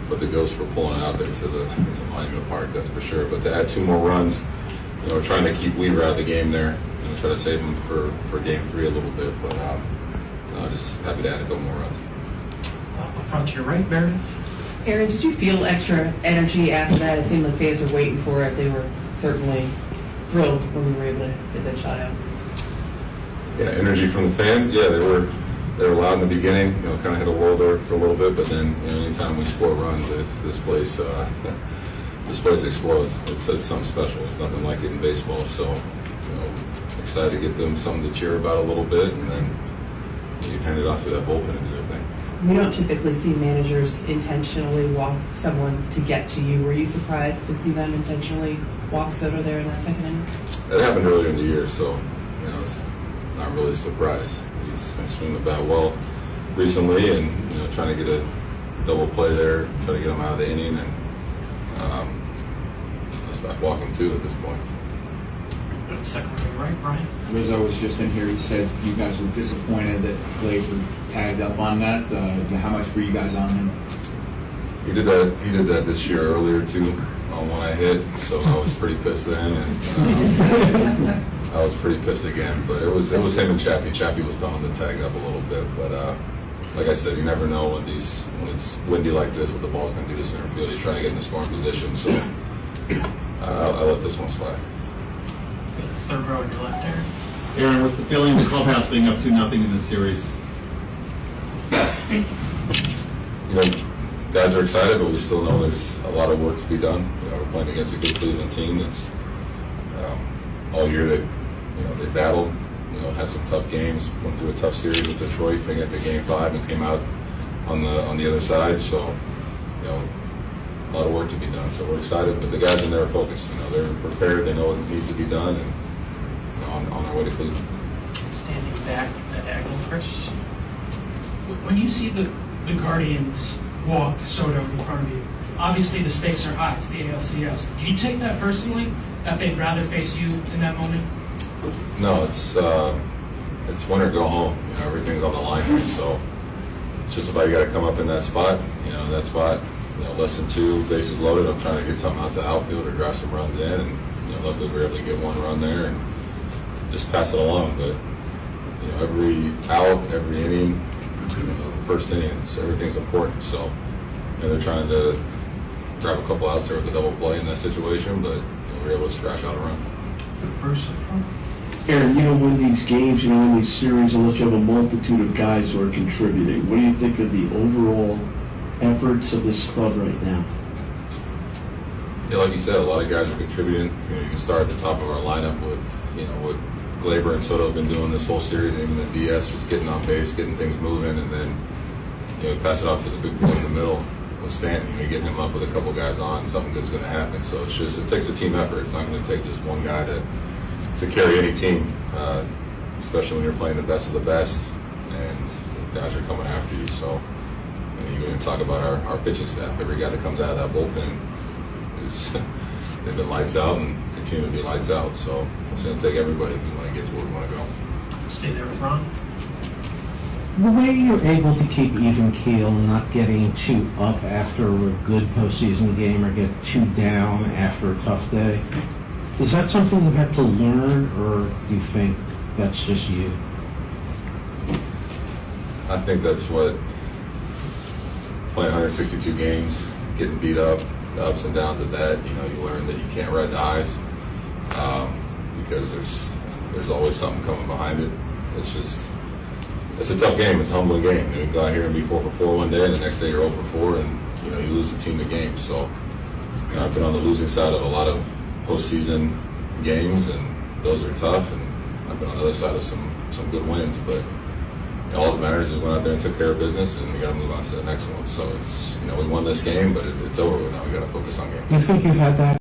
but the ghost for pulling it out there to Monument Park, that's for sure. But to add 2 more runs, we're trying to keep Weaver out of the game there. Try to save him for game 3 a little bit, but just happy to add a couple more runs. Up front to your right, Meredith. Aaron, did you feel extra energy after that? It seemed like fans were waiting for it. They were certainly thrilled when we were able to get that shot out. Yeah, energy from the fans. Yeah, they were loud in the beginning. Kind of hit a wall there for a little bit, but then anytime we score runs, this place explodes. It's something special. There's nothing like it in baseball. So excited to get them something to cheer about a little bit, and then you hand it off to that bullpen and do their thing. We don't typically see managers intentionally walk someone to get to you. Were you surprised to see them intentionally walk Soto there in that second inning? That happened earlier in the year, so it's not really a surprise. He's been swinging the bat well recently, and trying to get a double play there, try to get him out of the inning, and let's not walk him too at this point. Second to your right, Brian. Rizzo was just in here. He said you guys were disappointed that Gleyber tagged up on that. How much were you guys on him? He did that this year earlier too when I hit, so I was pretty pissed then, and I was pretty pissed again. But it was him and Chappie. Chappie was telling him to tag up a little bit, but like I said, you never know when it's windy like this, what the ball's going to do to center field. He's trying to get in the scoring position, so I let this one slide. Third row on your left, Aaron. Aaron, what's the feeling of the clubhouse being up 2-0 in this series? Guys are excited, but we still know there's a lot of work to be done. We're playing against a good Cleveland team that's all year they battled, had some tough games, went through a tough series with Detroit, they got to game 5 and came out on the other side. So a lot of work to be done. So we're excited, but the guys in there are focused. They're prepared. They know what needs to be done, and on their way to Cleveland. Standing back at angle, Chris. When you see the Guardians walk Soto in front of you, obviously the stakes are high. It's the ALCS. Do you take that personally, that they'd rather face you in that moment? No, it's win or go home. Everything's on the line here. So it's just about you got to come up in that spot. That spot. Less than 2 bases loaded. I'm trying to get something out to the outfield or drive some runs in, and luckily we were able to get 1 run there and just pass it along. But every out, every inning, the first inning, everything's important. So they're trying to grab a couple outs there with a double play in that situation, but we were able to scratch out a run. Bruce in front. Aaron, win these games, in these series, unless you have a multitude of guys who are contributing. What do you think of the overall efforts of this club right now? Yeah, like you said, a lot of guys are contributing. You can start at the top of our lineup with, what Gleyber and Soto have been doing this whole series, and even the DS just getting on base, getting things moving, and then pass it off to the big boy in the middle with Stanton. You get him up with a couple guys on, something good's going to happen. So it takes a team effort. It's not going to take just one guy to carry any team, especially when you're playing the best of the best, and guys are coming after you. So you're going to talk about our pitching staff. Every guy that comes out of that bullpen they've been lights out and continue to be lights out. So it's going to take everybody if we want to get to where we want to go. Stay there with Ron. The way you're able to keep even keel, not getting too up after a good postseason game or get too down after a tough day, is that something you had to learn, or do you think that's just you? I think that's what playing 162 games, getting beat up, the ups and downs of that. You learn that you can't ride the highs because there's always something coming behind it. It's a tough game. It's a humbling game. You go out here and be 4 for 4 one day, and the next day you're 0 for 4, and you lose the team the game. So I've been on the losing side of a lot of postseason games, and those are tough. And I've been on the other side of some good wins, but all that matters is we went out there and took care of business, and we got to move on to the next one. So we won this game, but it's over with now. We got to focus on game. Do you think you had that